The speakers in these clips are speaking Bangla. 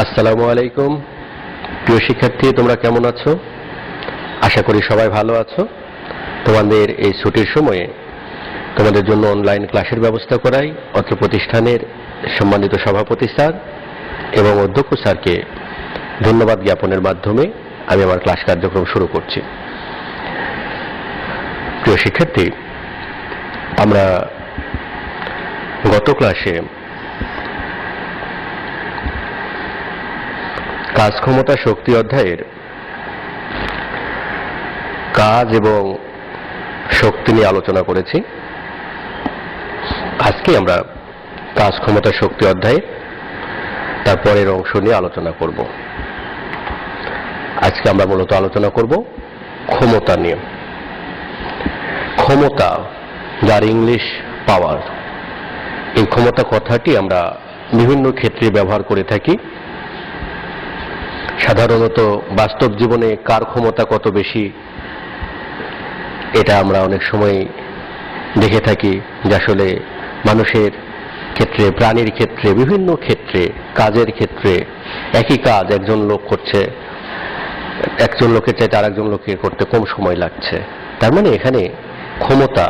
আসসালামু আলাইকুম। প্রিয় শিক্ষার্থী, তোমরা কেমন আছো? আশা করি সবাই ভালো আছো। তোমাদের এই ছুটির সময়ে তোমাদের জন্য অনলাইন ক্লাসের ব্যবস্থা করাই অত্র প্রতিষ্ঠানের সম্মানিত সভাপতি স্যার এবং অধ্যক্ষ স্যারকে ধন্যবাদ জ্ঞাপনের মাধ্যমে আমি আমার ক্লাস কার্যক্রম শুরু করছি। প্রিয় শিক্ষার্থী, আমরা গত ক্লাসে কাজ ক্ষমতা শক্তি অধ্যায়ের কাজ এবং শক্তি নিয়ে আলোচনা করেছি। আজকে আমরা কাজ ক্ষমতা শক্তি অধ্যায়ে তার পরের অংশ নিয়ে আলোচনা করব। আজকে আমরা মূলত আলোচনা করব ক্ষমতা নিয়ে। ক্ষমতা, যার ইংলিশ পাওয়ার, এই ক্ষমতা কথাটি আমরা বিভিন্ন ক্ষেত্রে ব্যবহার করে থাকি। সাধারণত বাস্তব জীবনে কার ক্ষমতা কত বেশি এটা আমরা অনেক সময় দেখে থাকি, যে আসলে মানুষের ক্ষেত্রে, প্রাণীর ক্ষেত্রে, বিভিন্ন ক্ষেত্রে, কাজের ক্ষেত্রে একই কাজ একজন লোক করছে, একজন লোকের চাইতে আরেকজন লোকের করতে কম সময় লাগছে। তার মানে এখানে ক্ষমতা,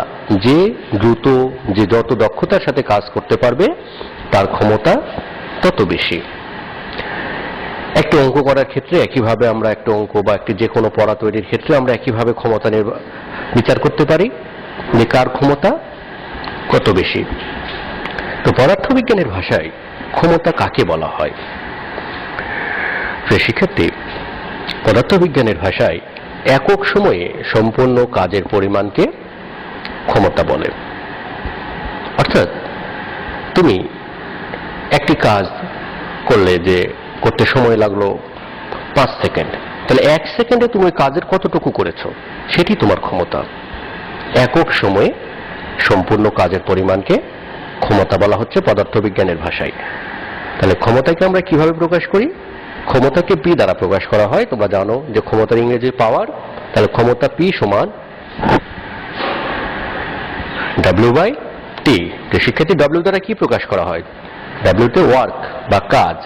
যে দ্রুত, যে যত দক্ষতার সাথে কাজ করতে পারবে তার ক্ষমতা তত বেশি। একটি অঙ্ক করার ক্ষেত্রে একইভাবে আমরা একটা অঙ্ক বা একটি যে কোনো পড়া তৈরির ক্ষেত্রে আমরা একইভাবে ক্ষমতা বিচার করতে পারি যে কার ক্ষমতা কত বেশি। তো পদার্থবিজ্ঞানের ভাষায় ক্ষমতা কাকে বলা হয়? প্রিয় শিক্ষার্থী, পদার্থবিজ্ঞানের ভাষায় একক সময়ে সম্পূর্ণ কাজের পরিমাণকে ক্ষমতা বলে। অর্থাৎ তুমি একটি কাজ করলে, যে করতে সময় লাগলো 5 সেকেন্ড, তাহলে 1 সেকেন্ডে তুমি কাজের কতটুকু করেছো সেটি তোমার ক্ষমতা। একক সময়ে সম্পূর্ণ কাজের পরিমাণকে ক্ষমতা বলা হচ্ছে পদার্থবিজ্ঞানের ভাষায়। তাহলে ক্ষমতাকে আমরা কিভাবে প্রকাশ করি? ক্ষমতাকে পি দ্বারা প্রকাশ করা হয়। তোমরা জানো যে ক্ষমতার ইংরেজি পাওয়ার, তাহলে ক্ষমতা পি সমান ডাব্লিউ বাই টি। শিক্ষার্থী, ডাব্লিউ দ্বারা কি প্রকাশ করা হয়? ডাব্লিউতে ওয়ার্ক বা কাজ,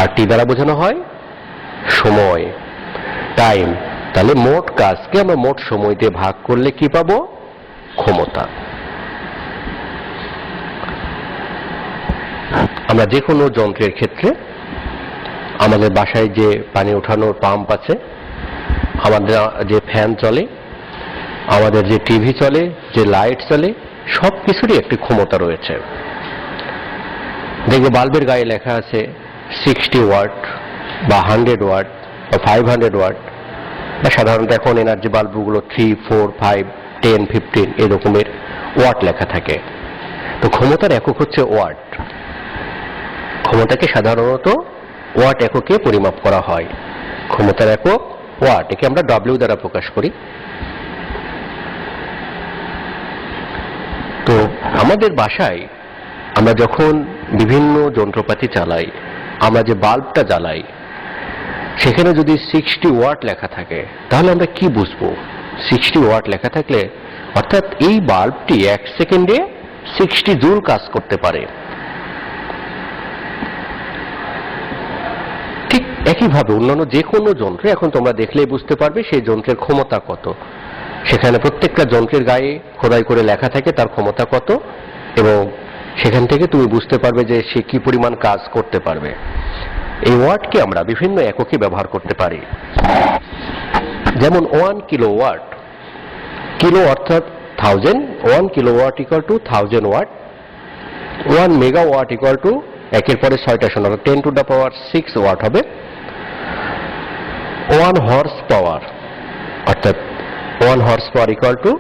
আর টি দ্বারা বোঝানো হয় সময়, টাইম। তাহলে মোট কাজকে আমরা মোট সময় দিয়ে ভাগ করলে কি পাবো? ক্ষমতা। আমরা যে কোনো যন্ত্রের ক্ষেত্রে, আমাদের বাসায় যে পানি ওঠানোর পাম্প আছে, আমাদের যে ফ্যান চলে, আমাদের যে টিভি চলে, যে লাইট চলে, সব কিছুরই একটি ক্ষমতা রয়েছে। দেখবে বাল্বের গায়ে লেখা আছে 60 ওয়াট বা 100 ওয়াট বা 500 ওয়াট, বা সাধারণত এখন এনার্জি বাল্বগুলো 3, 4, 5, 10, 15 এরকমের ওয়াট লেখা থাকে। তো ক্ষমতার একক হচ্ছে ওয়াট। ক্ষমতাকে সাধারণত ওয়াট এককে পরিমাপ করা হয়। ক্ষমতার একক ওয়াট, একে আমরা ডব্লিউ দ্বারা প্রকাশ করি। তো আমাদের বাসায় আমরা যখন বিভিন্ন যন্ত্রপাতি চালাই, আমরা যে বাল্বটা জ্বালাই, সেখানে যদি 60 ওয়াট লেখা থাকে, তাহলে আমরা কি বুঝবো? 60 ওয়াট লেখা থাকলে অর্থাৎ এই বাল্বটি 1 সেকেন্ডে 60 জুল কাজ করতে পারে। ঠিক একইভাবে অন্যান্য যে কোনো যন্ত্রে এখন তোমরা দেখলেই বুঝতে পারবে সেই যন্ত্রের ক্ষমতা কত। সেখানে প্রত্যেকটা যন্ত্রের গায়ে খোদাই করে লেখা থাকে তার ক্ষমতা কত, এবং সেখান থেকে তুমি বুঝতে পারবে যে সে কি পরিমাণ কাজ করতে পারবে। এই ওয়াটকে আমরা বিভিন্ন এককে ব্যবহার করতে পারি। যেমন 1 কিলোওয়াট, কিলো অর্থাৎ 1000, 1 kilowatt equal to 1000 watt. 1 megawatt equal to, একের পরে 6টা শূন্য, 10 টু দ্য পাওয়ার 6 ওয়াট হবে। 1 হর্স পাওয়ার অর্থাৎ 1 horse power equal to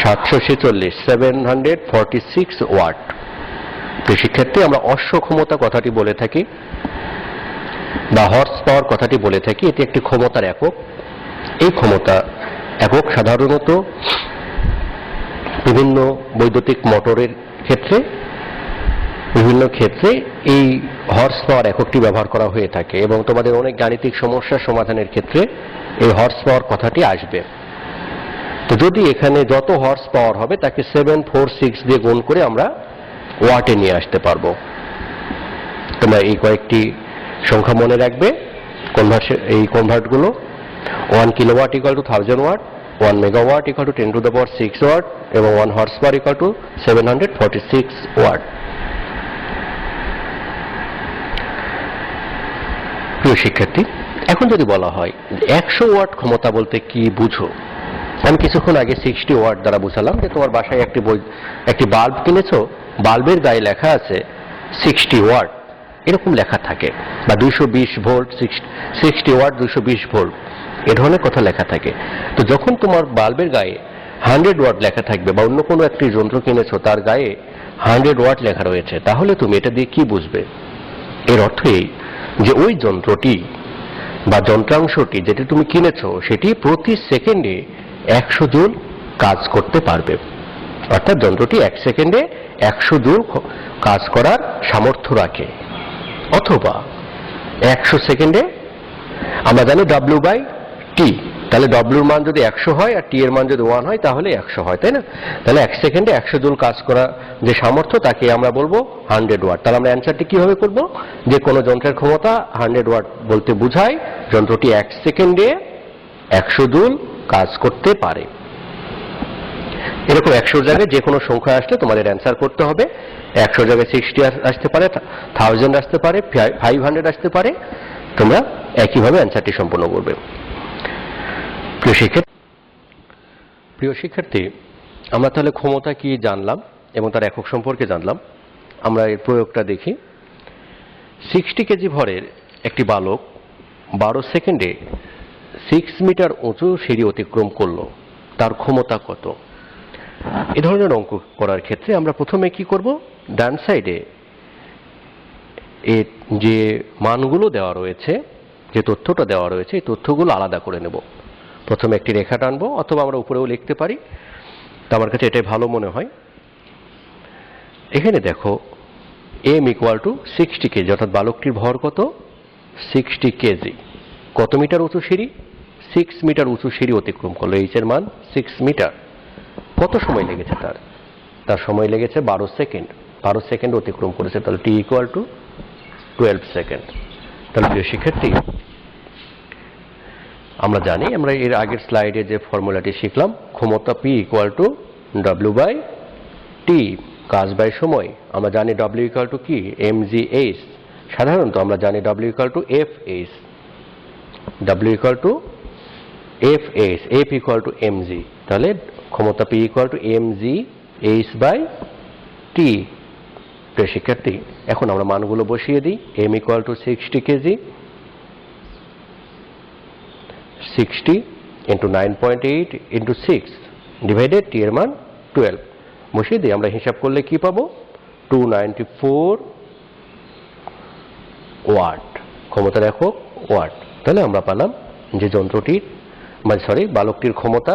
746, 746 watt. শিক্ষার্থী, আমরা অশ্ব ক্ষমতা কথাটি বলে থাকি বা হর্স পাওয়ার কথাটি বলে থাকি, এটি একটি ক্ষমতার একক। এই ক্ষমতা একক সাধারণত বিভিন্ন বৈদ্যুতিক মোটরের ক্ষেত্রে, বিভিন্ন ক্ষেত্রে এই হর্স পাওয়ার এককটি ব্যবহার করা হয়ে থাকে, এবং তোমাদের অনেক গাণিতিক সমস্যার সমাধানের ক্ষেত্রে এই হর্স পাওয়ার কথাটি আসবে। তো যদি এখানে যত হর্স পাওয়ার হবে তাকে 746 দিয়ে গুণ করে আমরা ওয়াটে নিয়ে আসতে পারবো। তোমরা এই কয়েকটি সংখ্যা মনে রাখবে, এই কনভার্টগুলো। 1 kilowatt equal to 1000 watt, 1 megawatt equal to 10⁶ watt এবং 1 horse power equal to 746 watt. প্রিয় শিক্ষার্থী, এখন যদি বলা হয় 100 ওয়াট ক্ষমতা বলতে কি বুঝো, আমি কিছুক্ষণ আগে 60 ওয়াট দ্বারা বুঝালাম যে তোমার বাসায় একটি বাল্ব কিনেছো, বাল্বের গায়ে লেখা আছে 60 ওয়াট, এরকম লেখা থাকে, বা 220 ভোল্ট, 60 ওয়াট 220 ভোল্ট, এ ধরনের কথা লেখা থাকে। তো যখন তোমার বাল্বের গায়ে 100 ওয়াট লেখা থাকবে, বা অন্য কোনো একটি যন্ত্র কিনেছো তার গায়ে 100 ওয়াট লেখা রয়েছে, তাহলে তুমি এটা দিয়ে কি বুঝবে? এর অর্থ এই যে ওই যন্ত্রটি বা যন্ত্রাংশটি যেটি তুমি কিনেছো সেটি প্রতি সেকেন্ডে 100 জুল কাজ করতে পারবে। অর্থাৎ যন্ত্রটি 1 সেকেন্ডে 100 জুল কাজ করার সামর্থ্য রাখে। অথবা 100 সেকেন্ডে আমরা জানি W/T, তাহলে W এর মান যদি 100 হয় আর T এর মান যদি 1 হয় তাহলে 100 হয়, তাই না? তাহলে 1 সেকেন্ডে 100 জুল কাজ করা যে সামর্থ্য তাকে আমরা বলবো 100 ওয়াট। তাহলে আমরা অ্যান্সারটি কিভাবে করব? যে কোনো যন্ত্রের ক্ষমতা 100 ওয়াট বলতে বোঝায় যন্ত্রটি 1 সেকেন্ডে 100 জুল কাজ করতে পারে। এরকম 100 জায়গায় যে কোনো সংখ্যা আসলে তোমাদের অ্যান্সার করতে হবে। 100 জায়গায় 60 আসতে পারে, 1000 আসতে পারে, 500 আসতে পারে, তোমরা একইভাবে অ্যান্সারটি সম্পন্ন করবে। প্রিয় শিক্ষার্থী, আমরা তাহলে ক্ষমতা কি জানলাম এবং তার একক সম্পর্কে জানলাম। আমরা এর প্রয়োগটা দেখি। 60 কেজি ভরের একটি বালক 12 সেকেন্ডে 6 মিটার উঁচু সিঁড়ি অতিক্রম করলো, তার ক্ষমতা কত? এ ধরনের অঙ্ক করার ক্ষেত্রে আমরা প্রথমে কি করব? ডান সাইডে এর যে মানগুলো দেওয়া রয়েছে, যে তথ্যটা দেওয়া রয়েছে, এই তথ্যগুলো আলাদা করে নেব। প্রথমে একটি রেখা টানবো, অথবা আমরা উপরেও লিখতে পারি, তো আমার কাছে এটাই ভালো মনে হয়। এখানে দেখো m ইকুয়াল টু 60 কেজি, অর্থাৎ বালকটির ভর কত? 60 কেজি। কত মিটার উঁচু সিঁড়ি? 6 মিটার উঁচু সিঁড়ি অতিক্রম করলো। h এর মান 6 মিটার। কত সময় লেগেছে তার সময় লেগেছে 12 সেকেন্ড। 12 সেকেন্ড অতিক্রম করেছে, তাহলে t ইকুয়াল টু 12 সেকেন্ড। তাহলে প্রিয় শিক্ষার্থী, আমরা জানি, আমরা এর আগের স্লাইডে যে ফর্মুলাটি শিখলাম, ক্ষমতা P ইকুয়াল টু W/T, কাজ বাই সময়। আমরা জানি W ইকুয়াল টু কি? mgh। সাধারণত আমরা জানি W equal to fh, W equal to fh, f equal to mg। তাহলে ক্ষমতা P ইকুয়াল টু mgh/T। প্রিয় শিক্ষার্থী, এখন আমরা মানগুলো বসিয়ে দিই। m equal to 60 KG, 60 into 9.8 into 6 divided t এর মান 12 বসিয়ে দিই। আমরা হিসাব করলে কি পাবো? 294 ওয়াট। ক্ষমতার একক ওয়াট। তাহলে আমরা পেলাম যে যন্ত্রটির বালকটির ক্ষমতা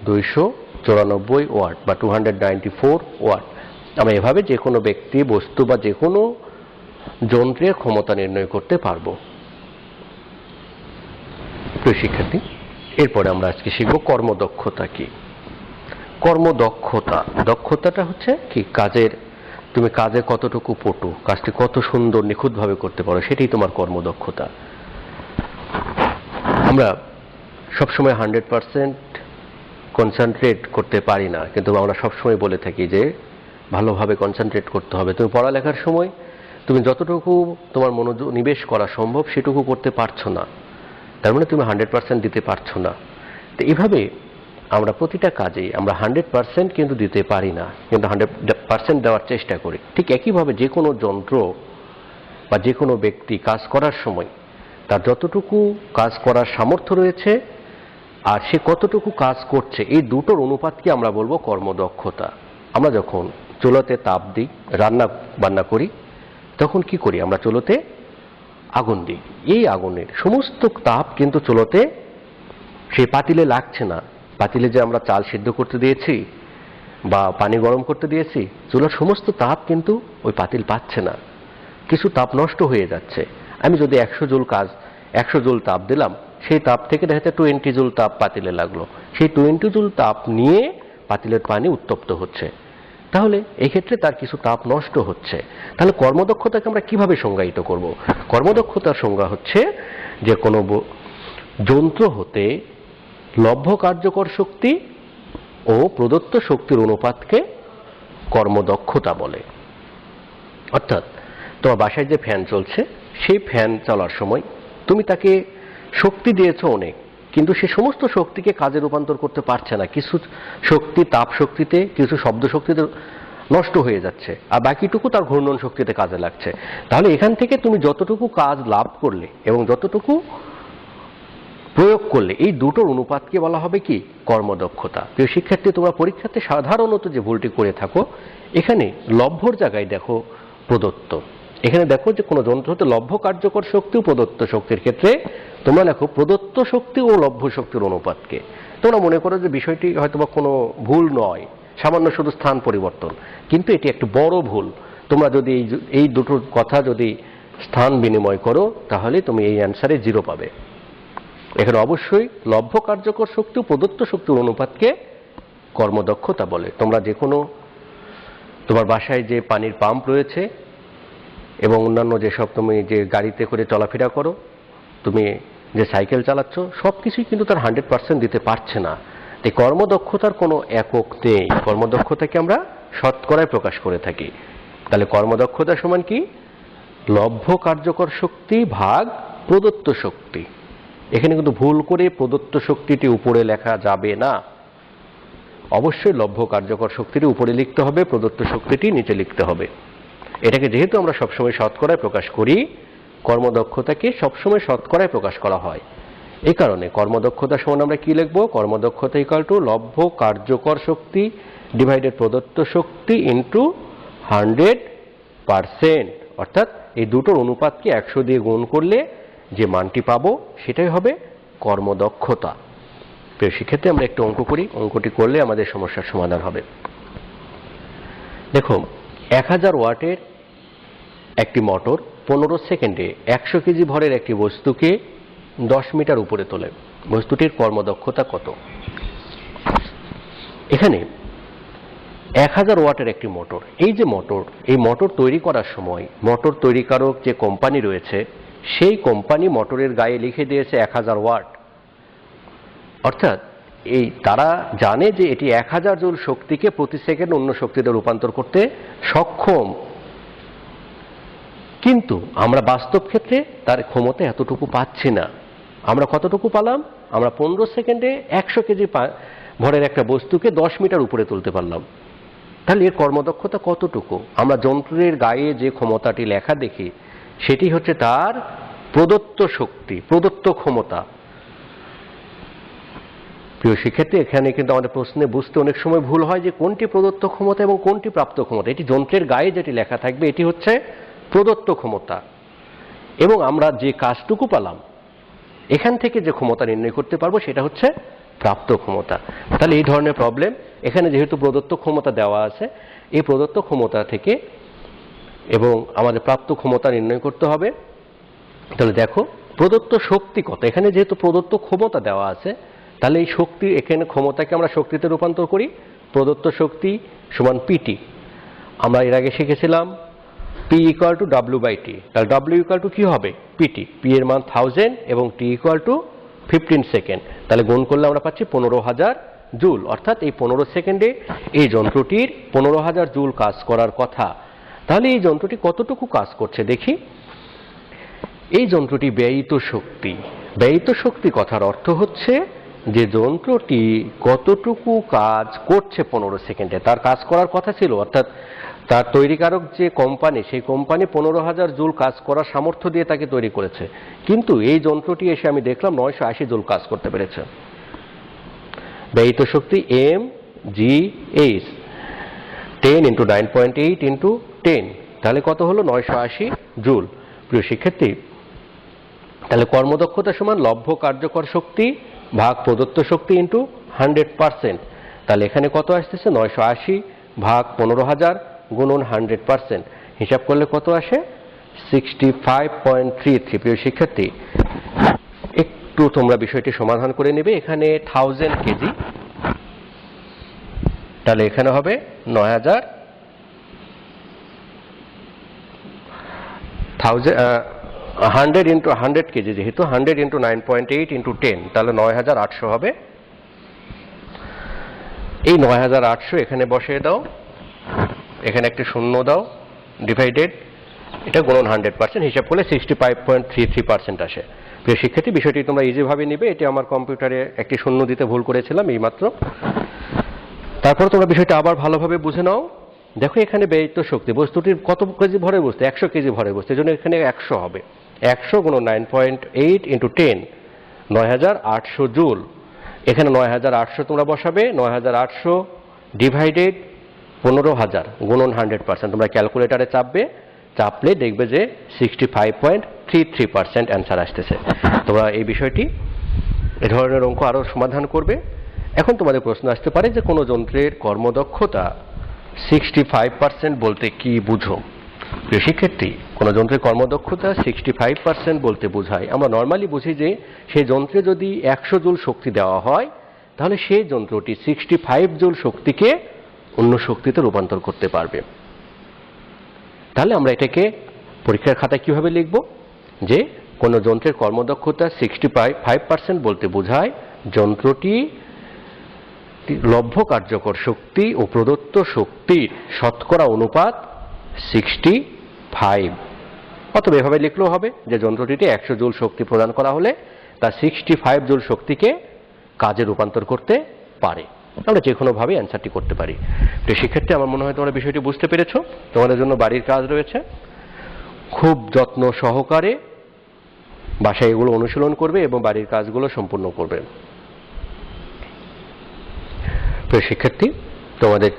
294 ওয়াট বা 294 ওয়াট। আমরা এভাবে যে কোনো ব্যক্তি, বস্তু বা যে কোনো যন্ত্রের ক্ষমতা নির্ণয় করতে পারবো। প্রিয় শিক্ষার্থী, এরপরে আমরা আজকে শিখব কর্মদক্ষতা কি। দক্ষতাটা হচ্ছে কি? তুমি কাজে কতটুকু পটু, কাজটি কত সুন্দর নিখুঁতভাবে করতে পারো, সেটাই তোমার কর্মদক্ষতা। আমরা সবসময় 100% কনসেন্ট্রেট করতে পারি না, কিন্তু আমরা সবসময় বলে থাকি যে ভালোভাবে কনসেন্ট্রেট করতে হবে। তুমি পড়ালেখার সময় তুমি যতটুকু তোমার মনোযোগ নিবেশ করা সম্ভব সেটুকু করতে পারছো না, তার মানে তুমি 100% দিতে পারছো না। তো এইভাবে আমরা প্রতিটা কাজেই আমরা 100% কিন্তু দিতে পারি না, কিন্তু 100% দেওয়ার চেষ্টা করি। ঠিক একইভাবে যে কোনো যন্ত্র বা যে কোনো ব্যক্তি কাজ করার সময় তার যতটুকু কাজ করার সামর্থ্য রয়েছে আর সে কতটুকু কাজ করছে, এই দুটোর অনুপাতকে আমরা বলবো কর্মদক্ষতা। আমরা যখন চুলোতে তাপ দিই, রান্না বান্না করি, তখন কি করি? আমরা চুলোতে আগুন দিই। এই আগুনের সমস্ত তাপ কিন্তু চুলোতে সেই পাতিলে লাগছে না। পাতিলে যে আমরা চাল সিদ্ধ করতে দিয়েছি বা পানি গরম করতে দিয়েছি, চুলার সমস্ত তাপ কিন্তু ওই পাতিল পাচ্ছে না, কিছু তাপ নষ্ট হয়ে যাচ্ছে। আমি যদি 100 জুল তাপ দিলাম, সেই তাপ থেকে দেখা যাচ্ছে 20 জুল তাপ পাতিলে লাগলো। সেই 20 জুল তাপ নিয়ে পাতিলের পানি উত্তপ্ত হচ্ছে। তো তাহলে এক্ষেত্রে তার কিছু তাপ নষ্ট হচ্ছে। তাহলে কর্মদক্ষতাকে আমরা কিভাবে সংজ্ঞায়িত করব? কর্মদক্ষতার সংজ্ঞা হচ্ছে যে কোনো যন্ত্র হতে লভ্য কার্যকর শক্তি ও প্রদত্ত শক্তির অনুপাতকে কর্মদক্ষতা বলে। অর্থাৎ তোমার বাসায় যে ফ্যান চলছে, সেই ফ্যান চলার সময় তুমি তাকে শক্তি দিয়েছো অনেক, কিন্তু সে সমস্ত শক্তিকে কাজে রূপান্তর করতে পারছে না। কিছু শক্তি তাপ শক্তিতে, কিছু শব্দ শক্তিতে নষ্ট হয়ে যাচ্ছে, আর বাকিটুকু তার ঘূর্ণন শক্তিতে কাজে লাগছে। তাহলে এখান থেকে তুমি যতটুকু কাজ লাভ করলে এবং যতটুকু প্রয়োগ করলে, এই দুটোর অনুপাতকে বলা হবে কি? কর্মদক্ষতা। প্রিয় শিক্ষার্থী, তোমরা পরীক্ষাতে সাধারণত যে ভুলটি করে থাকো, এখানে লভ্যর জায়গায় দেখো প্রদত্ত। এখানে দেখো যে কোনো যন্ত্র হতে লভ্য কার্যকর শক্তি ও প্রদত্ত শক্তির ক্ষেত্রে তোমরা লেখো প্রদত্ত শক্তি ও লভ্য শক্তির অনুপাতকে। তোমরা মনে করো যে বিষয়টি হয়তোবা কোনো ভুল নয়, সামান্য শুধু স্থান পরিবর্তন, কিন্তু এটি একটি বড় ভুল। তোমরা যদি এই দুটোর কথা যদি স্থান বিনিময় করো, তাহলে তুমি এই অ্যান্সারে 0 পাবে। এখানে অবশ্যই লভ্য কার্যকর শক্তি ও প্রদত্ত শক্তির অনুপাতকে কর্মদক্ষতা বলে। তোমরা যে কোনো তোমার বাসায় যে পানির পাম্প রয়েছে এবং অন্যান্য যেসব তুমি যে গাড়িতে করে চলাফেরা করো, তুমি যে সাইকেল চালাচ্ছ, সব কিছুই কিন্তু তার 100% দিতে পারছে না। এই কর্মদক্ষতার কোনো একক নেই। কর্মদক্ষতাকে আমরা শতকরায় প্রকাশ করে থাকি। তাহলে কর্মদক্ষতা সমান কি? লভ্য কার্যকর শক্তি ভাগ প্রদত্ত শক্তি। এখানে কিন্তু ভুল করে প্রদত্ত শক্তিটি উপরে লেখা যাবে না। অবশ্যই লভ্য কার্যকর শক্তিটি উপরে লিখতে হবে, প্রদত্ত শক্তিটি নিচে লিখতে হবে। এটাকে যেহেতু আমরা সবসময় শতকরায় প্রকাশ করি, কর্মদক্ষতাকে সবসময় শতকরায় প্রকাশ করা হয়। এই কারণে কর্মদক্ষতা সমান আমরা কি লিখব? কর্মদক্ষতা ইকুয়াল টু লভ্য কার্যকর শক্তি ডিভাইডেড প্রদত্ত শক্তি ইন্টু 100%। অর্থাৎ এই দুটোর অনুপাতকে 100 দিয়ে গুণ করলে যে মানটি পাবো সেটাই হবে কর্মদক্ষতা। তো সেক্ষেত্রে আমরা একটু অঙ্ক করি। অঙ্কটি করলে আমাদের সমস্যার সমাধান হবে। দেখো, 1000 ওয়াটের একটি মোটর 15 সেকেন্ডে 100 কেজি ভরের একটি বস্তুকে 10 মিটার উপরে তোলে। বস্তুটির কর্মদক্ষতা কত? এখানে 1000 ওয়াটের একটি মোটর, এই যে মোটর, এই মোটর তৈরি করার সময় মোটর তৈরিকারক যে কোম্পানি রয়েছে, সেই কোম্পানি মোটরের গায়ে লিখে দিয়েছে 1000 ওয়াট। অর্থাৎ এই তারা জানে যে এটি 1000 জুল শক্তিকে প্রতি সেকেন্ড অন্য শক্তিতে রূপান্তর করতে সক্ষম, কিন্তু আমরা বাস্তব ক্ষেত্রে তার ক্ষমতা এতটুকু পাচ্ছি না। আমরা কতটুকু পালাম? আমরা 15 সেকেন্ডে 100 কেজি ভরের একটা বস্তুকে 10 মিটার উপরে তুলতে পারলাম। তাহলে এর কর্মদক্ষতা কতটুকু? আমরা যন্ত্রের গায়ে যে ক্ষমতাটি লেখা দেখি, সেটি হচ্ছে তার প্রদত্ত শক্তি, প্রদত্ত ক্ষমতা। প্রিয় শিক্ষার্থী, এখানে কিন্তু আমাদের প্রশ্নে বুঝতে অনেক সময় ভুল হয় যে কোনটি প্রদত্ত ক্ষমতা এবং কোনটি প্রাপ্ত ক্ষমতা। এটি যন্ত্রের গায়ে যেটি লেখা থাকবে, এটি হচ্ছে প্রদত্ত ক্ষমতা, এবং আমরা যে কাজটুকু পালাম এখান থেকে যে ক্ষমতা নির্ণয় করতে পারবো সেটা হচ্ছে প্রাপ্ত ক্ষমতা। তাহলে এই ধরনের প্রবলেম, এখানে যেহেতু প্রদত্ত ক্ষমতা দেওয়া আছে, এই প্রদত্ত ক্ষমতা থেকে এবং আমাদের প্রাপ্ত ক্ষমতা নির্ণয় করতে হবে। তাহলে দেখো, প্রদত্ত শক্তি কত? এখানে যেহেতু প্রদত্ত ক্ষমতা দেওয়া আছে, তাহলে এই শক্তি, এখানে ক্ষমতাকে আমরা শক্তিতে রূপান্তর করি। প্রদত্ত শক্তি সমান পিটি। আমরা এর আগে শিখেছিলাম P equal to W by T. তাহলে ডাব্লিউ ইকুয়াল টু কি হবে? পিটি। পি এর মান 1000 এবং টি ইকুয়াল টু 15 সেকেন্ড। তাহলে গুণ করলে আমরা পাচ্ছি 15000 জুল। অর্থাৎ এই 15 সেকেন্ডে এই যন্ত্রটির 15000 জুল কাজ করার কথা। তাহলে এই যন্ত্রটি কতটুকু কাজ করছে দেখি। এই যন্ত্রটি ব্যয়িত শক্তি। ব্যয়িত শক্তি কথার অর্থ হচ্ছে যে যন্ত্রটি কতটুকু কাজ করছে 15 সেকেন্ডে, তার কাজ করার কথা ছিল। অর্থাৎ তার তৈরিকারক যে কোম্পানি, সেই কোম্পানি 15000 জুল কাজ করার সামর্থ্য দিয়ে তাকে তৈরি করেছে, কিন্তু এই যন্ত্রটি এসে আমি দেখলাম 980 জুল কাজ করতে পেরেছে। ব্যয়িত শক্তি এম জি এইচ 10 × 9.8 × 10, তাহলে কত হলো? 980 জুল। প্রিয় শিক্ষার্থী, তাহলে কর্মদক্ষতা সমান লভ্য কার্যকর শক্তি ভাগ প্রদত্ত শক্তি ইন্টু 100%। তাহলে এখানে কত আসতেছে? 980 ভাগ 15000 গুণন 100%। হিসাব করলে কত আসে? 65.33। প্রিয় শিক্ষার্থী, একটু তোমরা বিষয়টি সমাধান করে নেবে। এখানে 1000 কেজি, তাহলে এখানে হবে 9000 100 ইন্টু 100 কেজি, যেহেতু 100 ইন্টু 9.8 ইন্টু 10, তাহলে 9800 হবে। এই 9800 এখানে বসিয়ে দাও, এখানে একটি শূন্য দাও, ডিভাইডেড, এটা গুণন 100%, হিসাব করলে 65.33% আসে। প্রিয় শিক্ষার্থী, বিষয়টি তোমরা ইজিভাবে নিবে। এটি আমার কম্পিউটারে একটি শূন্য দিতে ভুল করেছিলাম এইমাত্র। তারপর তোমরা বিষয়টা আবার ভালোভাবে বুঝে নাও। দেখো এখানে ব্যয়িত শক্তি, বস্তুটির কত কেজি ভরে বস্তু, 100 কেজি ভরে বস্তু, এই জন্য এখানে 100 হবে। 100 গুণ 9.8 ইন্টু 10, 9800 জুল। এখানে 9800 তোমরা বসাবে, 9800 ডিভাইডেড 15000 গুণন 100%, তোমরা ক্যালকুলেটারে চাপলে দেখবে যে 65.33% অ্যান্সার আসতেছে। তোমরা এই বিষয়টি, এ ধরনের অঙ্ক আরও সমাধান করবে। এখন তোমাদের প্রশ্ন আসতে পারে যে কোনো যন্ত্রের কর্মদক্ষতা 65% বলতে কি বুঝো? প্রিয় শিক্ষার্থী, কোনো যন্ত্রের কর্মদক্ষতা 65% বলতে বোঝায়, আমরা নর্মালি বুঝি যে সেই যন্ত্রে যদি 100 জুল শক্তি দেওয়া হয়, তাহলে সেই যন্ত্রটি 65 জুল শক্তিকে অন্য শক্তিতে রূপান্তর করতে পারবে। তাহলে আমরা এটাকে পরীক্ষার খাতায় কিভাবে লিখব? যে কোনো যন্ত্রের কর্মদক্ষতা 65% বলতে বোঝায় যন্ত্রটি লভ্য কার্যকর শক্তি ও প্রদত্ত শক্তির শতকরা অনুপাত 65। অথবা এভাবে লিখলেও হবে যে যন্ত্রটিতে 100 জুল শক্তি প্রদান করা হলে তা 65 জুল শক্তিকে কাজে রূপান্তর করতে পারে। আমরা যে কোনোভাবে অ্যান্সারটি করতে পারি। তো শিক্ষার্থী, আমার মনে হয় তোমরা বিষয়টি বুঝতে পেরেছো। তোমাদের জন্য বাড়ির কাজ রয়েছে, খুব যত্ন সহকারে বাসায় এগুলো অনুশীলন করবে এবং বাড়ির কাজগুলো সম্পূর্ণ করবে। তো শিক্ষার্থী, তোমাদের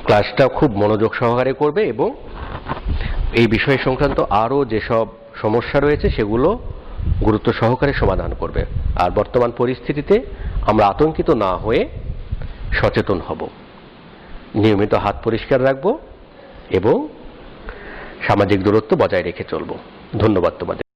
ক্লাসটা খুব মনোযোগ সহকারে করবে এবং এই বিষয় সংক্রান্ত আরও যেসব সমস্যা রয়েছে সেগুলো গুরুত্ব সহকারে সমাধান করবে। আর বর্তমান পরিস্থিতিতে আমরা আতঙ্কিত না হয়ে সচেতন হব, নিয়মিত হাত পরিষ্কার রাখব এবং সামাজিক দূরত্ব বজায় রেখে চলব। ধন্যবাদ তোমাদের।